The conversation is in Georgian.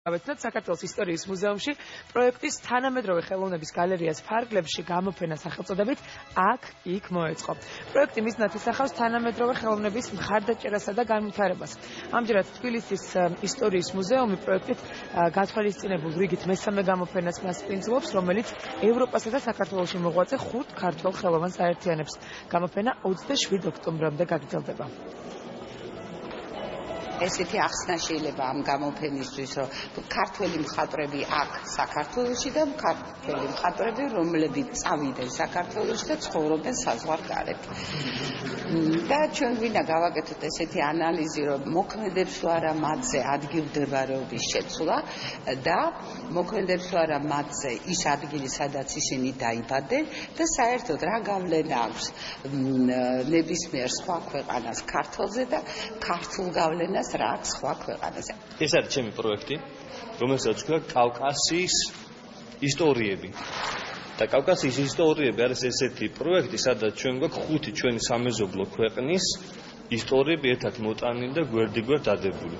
ავეცნოთ საქართველოს ისტორიის მუზეუმში პროექტის თანამედროვე ხელოვნების გალერეას ფარგლებში გამოფენა სახელწოდებით აქ-იქ მოეწყო. პროექტი მიზნად ისახავს თანამედროვე ხელოვნების მხარდაჭერასა და განვითარებას. ამჯერად თბილისის ისტორიის მუზეუმი პროექტით გათვალისწინებულ რიგით მესამე გამოფენას მასპინძლობს, რომელიც ევროპასა და საქართველოში მოღვაწე 5 ქართველ ხელოვანს აერთიანებს. გამოფენა 27 ოქტომბრამდე გაგრძელდება. ესეთი ახსნა შეიძლება ამ გამოფენისთვის, რომ ქართველი მხატვრები აქ საქართველოში და ქართველი მხატვრები, რომლებიც წავიდნენ საქართველოში და ცხოვრობენ საზღვარგარეთ. და ჩვენ ვინა გავაკეთოთ ესეთი ანალიზი, რომ მოქმედებს თუ არა მათზე ადგილმდებარეობის შეცვლა და მოქმედებს თუ არა მათზე ის ადგილი, სადაც ისინი დაიბადნენ და საერთოდ რა გავლენა აქვს ნებისმიერ სხვა ქვეყანას ქართლზე და ქართულ გავლენას რა აქვს სხვა ქვეყანაზე. ეს არის ჩემი პროექტი, რომელსაც ქვია კავკასიის ისტორიები. და კავკასიის ისტორიები არის ესეთი პროექტი, სადაც ჩვენ გვაქვს 5 ჩვენი სამეზობლო ქვეყნის ისტორიები ერთად მოტანილი და გვერდიგვერდ დადებული.